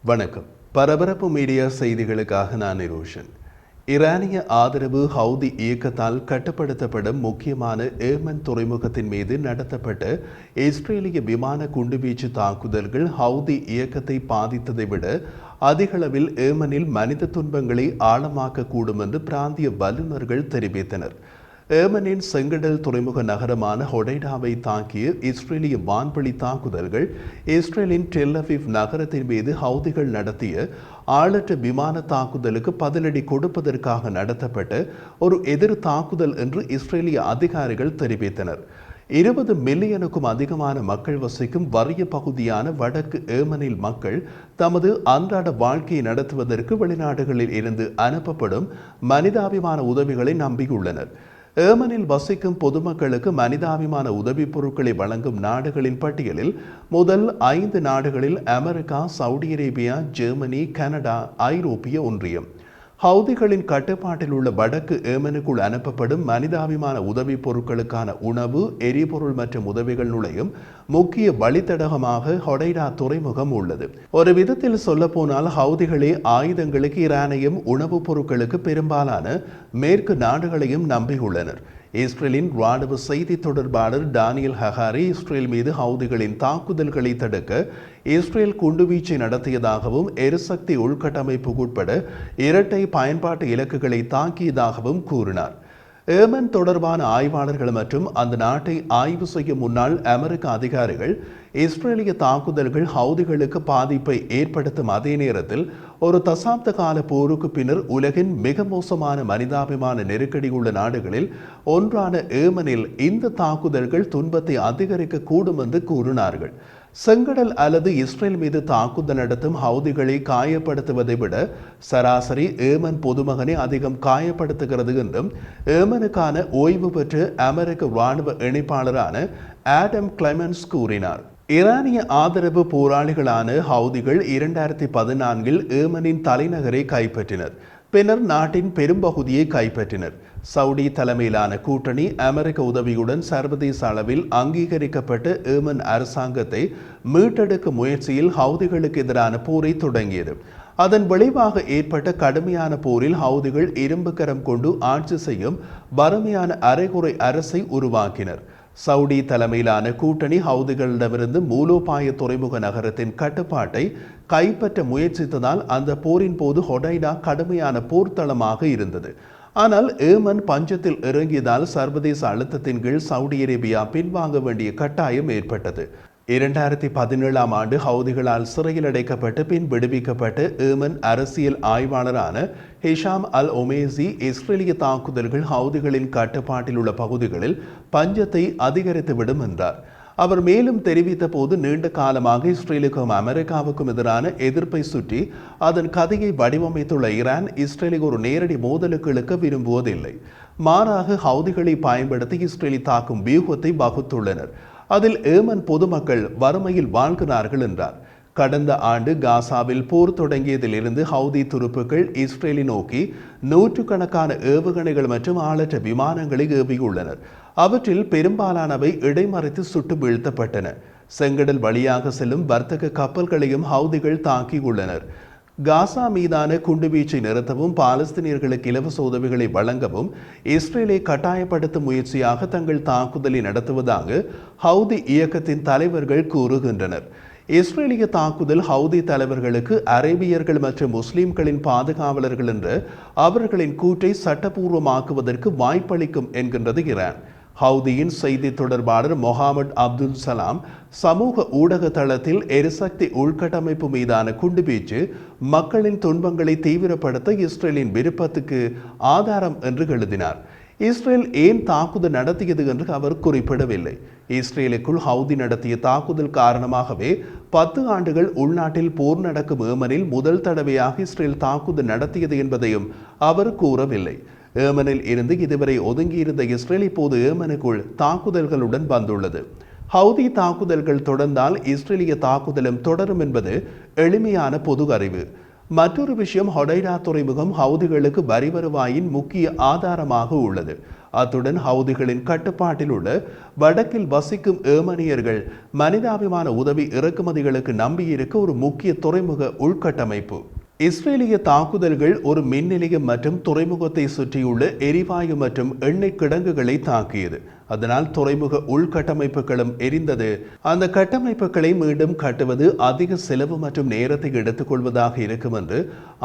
வணக்கம். பரபரப்பு மீடியா செய்திகளுக்காக நான் நிரோஷன். ஈரானிய ஆதரவு ஹவுதி இயக்கத்தால் கட்டுப்படுத்தப்படும் முக்கியமான ஏமன் துறைமுகத்தின் மீது நடத்தப்பட்ட இஸ்ரேலிய விமான குண்டுவீச்சு தாக்குதல்கள் ஹவுதி இயக்கத்தை பாதித்ததை விட அதிகளவில் ஏமனில் மனித துன்பங்களை ஆழமாக்கக்கூடும் என்று பிராந்திய வல்லுநர்கள் தெரிவித்தனர். ஏமனின் செங்கடல் துறைமுக நகரமான ஹொடைடாவை தாக்கிய இஸ்ரேலிய வான்வழி தாக்குதல்கள் இஸ்ரேலின் டெல் அவீவ் நகரத்தின் மீது ஹவுதிகள் நடத்திய ஆளற்ற விமான தாக்குதலுக்கு பதிலடி கொடுப்பதற்காக நடத்தப்பட்ட ஒரு எதிர் தாக்குதல் என்று இஸ்ரேலிய அதிகாரிகள் தெரிவித்தனர். 20 மில்லியனுக்கும் அதிகமான மக்கள் வசிக்கும் வறிய பகுதியான வடக்கு ஏமனில் மக்கள் தமது அன்றாட வாழ்க்கையை நடத்துவதற்கு வெளிநாடுகளில் இருந்து அனுப்பப்படும் மனிதாபிமான உதவிகளை நம்பியுள்ளனர். ஏமனில் வசிக்கும் பொதுமக்களுக்கு மனிதாபிமான உதவிப் பொருட்களை வழங்கும் நாடுகளின் பட்டியலில் முதல் 5 நாடுகளில் America, Saudi Arabia, Germany, Canada, ஐரோப்பிய ஒன்றியம். ஹவுதிகளின் கட்டுப்பாட்டில் உள்ள வடக்கு ஏமனுக்குள் அனுப்பப்படும் மனிதாபிமான உதவிப் பொருட்களுக்கான உணவு, எரிபொருள் மற்றும் உதவிகள் நுழையும் முக்கிய வழித்தடகமாக ஹொடைடா துறைமுகம் உள்ளது. ஒரு விதத்தில் சொல்லப்போனால் ஹவுதிகளே ஆயுதங்களுக்கு ஈரானையும் உணவுப் பொருட்களுக்கு பெரும்பாலான மேற்கு நாடுகளையும் நம்பியுள்ளனர். இஸ்ரேலின் ராணுவ செய்தி தொடர்பாளர் டானியல் ஹகாரி இஸ்ரேல் மீது ஹவுதிகளின் தாக்குதல்களை தடுக்க இஸ்ரேல் குண்டுவீச்சை நடத்தியதாகவும் எரிசக்தி உள்கட்டமைப்பு உட்பட இரட்டை பயன்பாட்டு இலக்குகளை தாக்கியதாகவும் கூறினார். ஏமன் தொடர்பான ஆய்வாளர்கள் மற்றும் அந்த நாட்டை ஆய்வு செய்யும் முன்னாள் அமெரிக்க அதிகாரிகள் இஸ்ரேலிய தாக்குதல்கள் ஹவுதிகளுக்கு பாதிப்பை ஏற்படுத்தும் அதே நேரத்தில் ஒரு தசாப்த கால போருக்கு பின்னர் உலகின் மிக மோசமான மனிதாபிமான நெருக்கடி உள்ள நாடுகளில் ஒன்றான ஏமனில் இந்த தாக்குதல்கள் துன்பத்தை அதிகரிக்க கூடும் என்று கூறினார்கள். செங்கடல் அல்லது இஸ்ரேல் மீது தாக்குதல் நடத்தும் ஹவுதிகளை காயப்படுத்துவதை விட சராசரி ஏமன் பொதுமகனை அதிகம் காயப்படுத்துகிறது என்றும் ஏமனுக்கான ஓய்வு பெற்ற அமெரிக்க இராணுவ இணைப்பாளரான ஆடம் கிளெமென்ஸ் கூறினார். ஈரானிய ஆதரவு போராளிகளான ஹவுதிகள் 2014இல் ஏமனின் தலைநகரை கைப்பற்றினர். பின்னர் நாட்டின் பெரும்பகுதியை கைப்பற்றினர். சவுதி தலைமையிலான கூட்டணி அமெரிக்க உதவியுடன் சர்வதேச அளவில் அங்கீகரிக்கப்பட்ட ஏமன் அரசாங்கத்தை மீட்டெடுக்கும் முயற்சியில் ஹவுதிகளுக்கு எதிரான போரை தொடங்கியது. அதன் விளைவாக ஏற்பட்ட கடுமையான போரில் ஹவுதிகள் இரும்பு கரம் கொண்டு ஆட்சி செய்யும் வறுமையான அரைகுறை அரசை உருவாக்கினர். சவுதி தலைமையிலான கூட்டணி ஹவுதிகளிடமிருந்து மூலோபாய துறைமுக நகரத்தின் கட்டுப்பாட்டை கைப்பற்ற முயற்சித்ததால் அந்த போரின் போது ஹொடைடா கடுமையான போர்த்தளமாக இருந்தது. ஆனால் ஏமன் பஞ்சத்தில் இறங்கியதால் சர்வதேச அழுத்தத்தின் கீழ் சவுதி அரேபியா பின்வாங்க வேண்டிய கட்டாயம் ஏற்பட்டது. 2017ஆம் ஆண்டு ஹவுதிகளால் சிறையில் அடைக்கப்பட்டு பின் விடுவிக்கப்பட்ட ஏமன் அரசியல் ஆய்வாளரான ஹிஷாம் அல் ஒமேசி இஸ்ரேலிய தாக்குதல்கள் ஹவுதிகளின் கட்டுப்பாட்டில் உள்ள பகுதிகளில் பஞ்சத்தை அதிகரித்துவிடும் என்றார். அவர் மேலும் தெரிவித்த போது நீண்ட காலமாக இஸ்ரேலுக்கும் அமெரிக்காவுக்கும் எதிரான எதிர்ப்பை சுற்றி அதன் கதையை வடிவமைத்துள்ள ஈரான் இஸ்ரேலை ஒரு நேரடி மோதலுக்கு இழுக்க விரும்புவதில்லை. மாறாக ஹவுதிகளை பயன்படுத்தி இஸ்ரேலை தாக்கும் வியூகத்தை வகுத்துள்ளனர். அதில் ஏமன் பொதுமக்கள் வறுமையில் வாழ்கிறார்கள் என்றார். கடந்த ஆண்டு காசாவில் போர் தொடங்கியதிலிருந்து ஹவுதி துருப்புக்கள் இஸ்ரேலை நோக்கி நூற்றுக்கணக்கான ஏவுகணைகள் மற்றும் ஆளற்ற விமானங்களை ஏவியுள்ளனர். அவற்றில் பெரும்பாலானவை இடைமறைத்து சுட்டு வீழ்த்தப்பட்டன. செங்கடல் வழியாக செல்லும் வர்த்தக கப்பல்களையும் ஹவுதிகள் தாக்கியுள்ளனர். காசா மீதான குண்டுவீச்சை நிறுத்தவும் பாலஸ்தீனியர்களுக்கு இலவச உதவிகளை வழங்கவும் இஸ்ரேலை கட்டாயப்படுத்தும் முயற்சியாக தங்கள் தாக்குதலை நடத்துவதாக ஹவுதி இயக்கத்தின் தலைவர்கள் கூறுகின்றனர். இஸ்ரேலிய தாக்குதல் ஹவுதி தலைவர்களுக்கு அரேபியர்கள் மற்றும் முஸ்லிம்களின் பாதுகாவலர்கள் என்று அவர்களின் கூற்றை சட்டபூர்வமாக்குவதற்கு வாய்ப்பளிக்கும் என்கின்றது ஈரான். ஹவுதியின் செய்தி தொடர்பாளர் மொஹாமட் அப்துல் சலாம் சமூக ஊடக தளத்தில் எரிசக்தி உள்கட்டமைப்பு மீதான குண்டுவீச்சு மக்களின் துன்பங்களை தீவிரப்படுத்த இஸ்ரேலின் விருப்பத்துக்கு ஆதாரம் என்று எழுதினார். இஸ்ரேல் ஏன் தாக்குதல் நடத்தியது என்று அவர் குறிப்பிடவில்லை. இஸ்ரேலுக்குள் ஹவுதி நடத்திய தாக்குதல் காரணமாகவே 10 ஆண்டுகள் உள்நாட்டில் போர் நடக்கும் ஏமனில் முதல் தடவையாக இஸ்ரேல் தாக்குதல் நடத்தியது என்பதையும் அவர் கூறவில்லை. ஏமனில் இருந்து இதுவரை ஒதுங்கியிருந்த இஸ்ரேல் இப்போது ஏமனுக்குள் தாக்குதல்களுடன் வந்துள்ளது. ஹவுதி தாக்குதல்கள் தொடர்ந்தால் இஸ்ரேலிய தாக்குதலும் தொடரும் என்பது எளிமையான பொது அறிவு. மற்றொரு விஷயம், ஹொடைடா துறைமுகம் ஹவுதிகளுக்கு வரி வருவாயின் முக்கிய ஆதாரமாக உள்ளது. அத்துடன் ஹவுதிகளின் கட்டுப்பாட்டில் உள்ள வடக்கில் வசிக்கும் ஏமனியர்கள் மனிதாபிமான உதவி இறக்குமதிகளுக்கு நம்பியிருக்க ஒரு முக்கிய துறைமுக உள்கட்டமைப்பு. இஸ்ரேலிய தாக்குதல்கள் ஒரு மின் நிலையம் மற்றும் துறைமுகத்தை சுற்றியுள்ள எரிவாயு மற்றும் எண்ணெய் கிடங்குகளை தாக்கியது. அதனால் துறைமுக உள்கட்டமைப்புகளும் எரிந்தது. அந்த கட்டமைப்புகளை மீண்டும் கட்டுவது அதிக செலவு மற்றும் நேரத்தை எடுத்துக்கொள்வதாக இருக்கும் என்று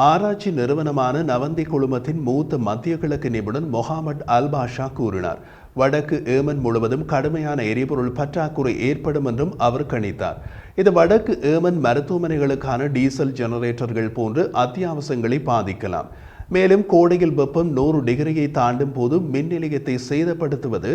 ஆராய்ச்சி நிறுவனமான நவந்தி குழுமத்தின் மூத்த மத்திய கிழக்கு நிபுணர் மொஹாமட் அல் பாஷா கூறினார். வடக்கு ஏமன் முழுவதும் கடுமையான எரிபொருள் பற்றாக்குறை ஏற்படும் என்றும் அவர் கணித்தார். இது வடக்கு ஏமன் மருத்துவமனைகளுக்கான டீசல் ஜெனரேட்டர்கள் போன்ற அத்தியாவசியங்களை பாதிக்கலாம். மேலும் கோடையில் வெப்பம் 100 டிகிரியை தாண்டும் போது மின் நிலையத்தை சேதப்படுத்துவது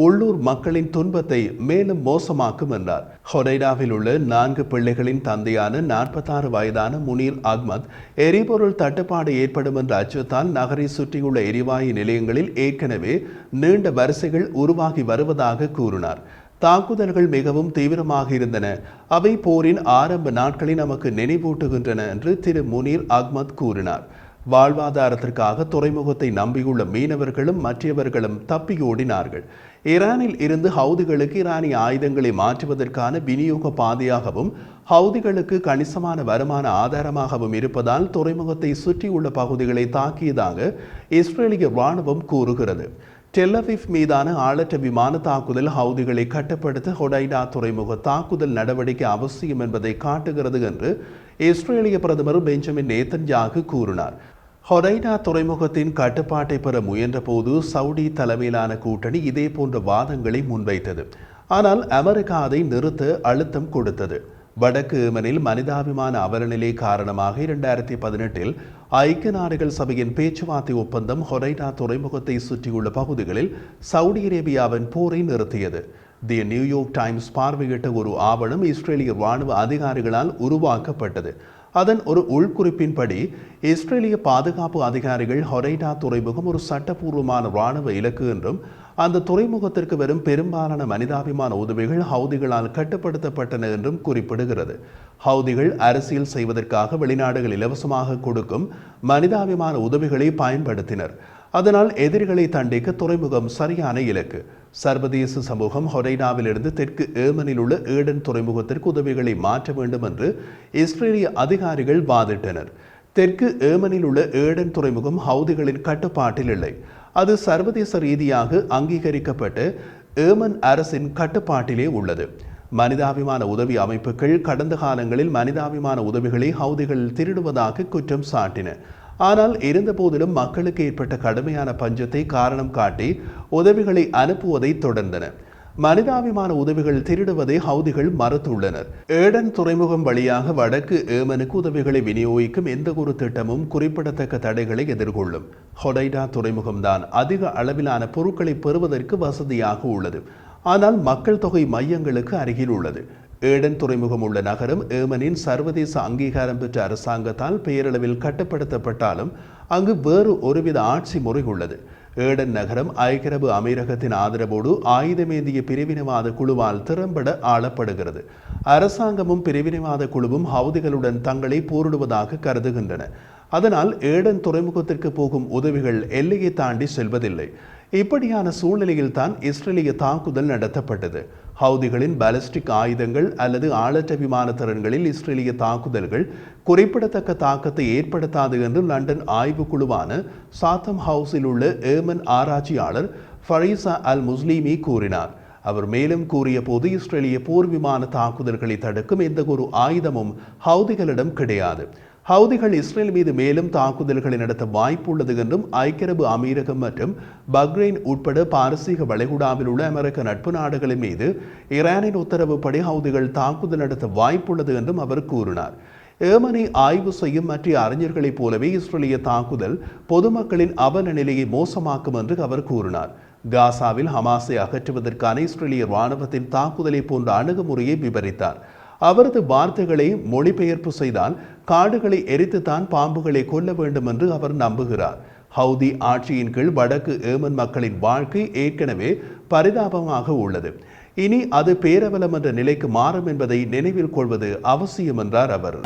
உள்ளூர் மக்களின் துன்பத்தை மேலும் மோசமாக்கும் என்றார். ஹொரைடாவில் உள்ள 4 பிள்ளைகளின் தந்தையான 46 வயதான முனீர் அஹ்மத் எரிபொருள் தட்டுப்பாடு ஏற்படும் என்ற அச்சத்தால் நகரை சுற்றியுள்ள எரிவாயு நிலையங்களில் ஏற்கனவே நீண்ட வரிசைகள் உருவாகி வருவதாக கூறினார். தாக்குதல்கள் மிகவும் தீவிரமாக இருந்தன. அவை போரின் ஆரம்ப நாட்களை நமக்கு நினைவூட்டுகின்றன என்று திரு முனீர் அஹ்மத் கூறினார். வாழ்வாதாரத்திற்காக துறைமுகத்தை நம்பியுள்ள மீனவர்களும் மற்றவர்களும் தப்பியோடினார்கள். ஈரானில் இருந்து ஹவுதிகளுக்கு ஈரானிய ஆயுதங்களை மாற்றுவதற்கான விநியோக பாதையாகவும் ஹவுதிகளுக்கு கணிசமான வருமான ஆதாரமாகவும் இருப்பதால் துறைமுகத்தை சுற்றியுள்ள பகுதிகளை தாக்கியதாக இஸ்ரேலிய இராணுவம் கூறுகிறது. டெல்லவிவ் மீதான ஆளற்ற விமான தாக்குதல் ஹவுதிகளை கட்டுப்படுத்த ஹொடைடா துறைமுக தாக்குதல் நடவடிக்கை அவசியம் என்பதை காட்டுகிறது என்று இஸ்ரேலிய பிரதமர் பெஞ்சமின் நேத்தன்யாகு கூறினார். ஹொடைடா துறைமுகத்தின் கட்டுப்பாட்டை பெற முயன்ற போது சவுடி தலைமையிலான கூட்டணி இதே போன்ற வாதங்களை முன்வைத்தது. ஆனால் அமெரிக்கா அதை நிறுத்த அழுத்தம் கொடுத்தது. வடக்கு ஏமனில் மனிதாபிமான அவலநிலை காரணமாக 2018 ஐக்கிய நாடுகள் சபையின் பேச்சுவார்த்தை ஒப்பந்தம் ஹொரைடா துறைமுகத்தை சுற்றியுள்ள பகுதிகளில் சவுடி அரேபியாவின் போரை நிறுத்தியது. தி நியூயார்க் டைம்ஸ் பார்வையிட்ட ஒரு ஆவணம் இஸ்ரேலிய இராணுவ அதிகாரிகளால் உருவாக்கப்பட்டது. அதன் ஒரு உள்குறிப்பின்படி இஸ்ரேலிய பாதுகாப்பு அதிகாரிகள் ஹொரைடா துறைமுகம் ஒரு சட்டப்பூர்வமான இராணுவ இலக்கு என்றும் அந்த துறைமுகத்திற்கு வரும் பெரும்பாலான மனிதாபிமான உதவிகள் ஹவுதிகளால் கட்டுப்படுத்தப்பட்டன என்றும் குறிப்பிடுகிறது. ஹவுதிகள் அரசியல் செய்வதற்காக வெளிநாடுகள் இலவசமாக கொடுக்கும் மனிதாபிமான உதவிகளை பயன்படுத்தினர். அதனால் எதிரிகளை தண்டிக்க துறைமுகம் சரியான இலக்கு. சர்வதேச சமூகம் ஹொரைடாவிலிருந்து தெற்கு ஏமனில் உள்ள ஏடன் துறைமுகத்திற்கு உதவிகளை மாற்ற வேண்டும் என்று இஸ்ரேலிய அதிகாரிகள் வாதிட்டனர். தெற்கு ஏமனில் உள்ள ஏடன் துறைமுகம் ஹவுதிகளின் கட்டுப்பாட்டில் இல்லை. அது சர்வதேச ரீதியாக அங்கீகரிக்கப்பட்ட ஏமன் அரசின் கட்டுப்பாட்டிலே உள்ளது. மனிதாபிமான உதவி அமைப்புகள் கடந்த காலங்களில் மனிதாபிமான உதவிகளை ஹவுதிகள் திருடுவதாக குற்றம் சாட்டின. ஆனால் இருந்தபோதிலும் மக்களுக்கு ஏற்பட்ட கடுமையான பஞ்சத்தை காரணம் காட்டி உதவிகளை அனுப்புவதை தொடர்ந்தன. மனிதாபிமான உதவிகள் திருடுவதை ஹவுதிகள் மறுத்துள்ளனர். ஏடன் துறைமுகம் வழியாக வடக்கு ஏமனுக்கு உதவிகளை விநியோகிக்கும் எந்த ஒரு திட்டமும் குறிப்பிடத்தக்க தடைகளை எதிர்கொள்ளும். ஹொடைடா துறைமுகம்தான் அதிக அளவிலான பொருட்களை பெறுவதற்கு வசதியாக உள்ளது. ஆனால் மக்கள் தொகை மையங்களுக்கு அருகில் உள்ளது. ஏடன் துறைமுகம் உள்ள நகரம் ஏமனின் சர்வதேச அங்கீகாரம் பெற்ற அரசாங்கத்தால் பெயரளவில் கட்டுப்படுத்தப்பட்டாலும் அங்கு வேறு ஒருவித ஆட்சி முறை உள்ளது. ஏடன் நகரம் ஐக்கிய அரபு அமீரகத்தின் ஆதரவோடு ஆயுதமேந்திய பிரிவினைவாத குழுவால் திறம்பட ஆளப்படுகிறது. அரசாங்கமும் பிரிவினைவாத குழுவும் ஹவுதிகளுடன் தங்களை போரிடுவதாக கருதுகின்றன. அதனால் ஏடன் துறைமுகத்திற்கு போகும் உதவிகள் எல்லையை தாண்டி செல்வதில்லை. இப்படியான சூழ்நிலையில் தான் இஸ்ரேலிய தாக்குதல் நடத்தப்பட்டது. ஹவுதிகளின் பாலிஸ்டிக் ஆயுதங்கள் அல்லது ஆளற்ற விமான திறன்களில் இஸ்ரேலிய தாக்குதல்கள் குறிப்பிடத்தக்க தாக்கத்தை ஏற்படுத்தாது என்று லண்டன் ஆய்வுக்குழுவான சாத்தம் ஹவுஸில் உள்ள ஏமன் ஆராய்ச்சியாளர் ஃபரீசா அல் முஸ்லிமி கூறினார். அவர் மேலும் கூறிய போது இஸ்ரேலிய போர் விமான தாக்குதல்களை தடுக்கும் எந்த ஒரு ஆயுதமும் ஹவுதிகளிடம் கிடையாது. ஹவுதிகள் இஸ்ரேல் மீது மேலும் தாக்குதல்களை நடத்த வாய்ப்புள்ளது என்றும் ஐக்கிய அரபு அமீரகம் மற்றும் பஹ்ரைன் உட்பட பாரசீக வளைகுடாவில் உள்ள அமெரிக்க நட்பு நாடுகளின் மீது ஈரானின் உத்தரவுப்படி ஹவுதிகள் தாக்குதல் நடத்த வாய்ப்புள்ளது என்றும் அவர் கூறினார். ஏமனை ஆய்வு செய்யும் மற்ற அறிஞர்களைப் போலவே இஸ்ரேலிய தாக்குதல் பொதுமக்களின் அவல நிலையை மோசமாக்கும் என்று அவர் கூறினார். காசாவில் ஹமாஸை அகற்றுவதற்கான இஸ்ரேலிய இராணுவத்தின் தாக்குதலை போன்ற அணுகுமுறையை விவரித்தார். அவரது வார்த்தைகளை மொழிபெயர்ப்பு செய்தால் காடுகளை எரித்துத்தான் பாம்புகளை கொல்ல வேண்டும் என்று அவர் நம்புகிறார். ஹவுதி ஆட்சியின் கீழ் வடக்கு ஏமன் மக்களின் வாழ்க்கை ஏற்கனவே பரிதாபமாக உள்ளது. இனி அது பேரவலம் என்ற நிலைக்கு மாறும் என்பதை நினைவில் கொள்வது அவசியம் என்றார் அவர்.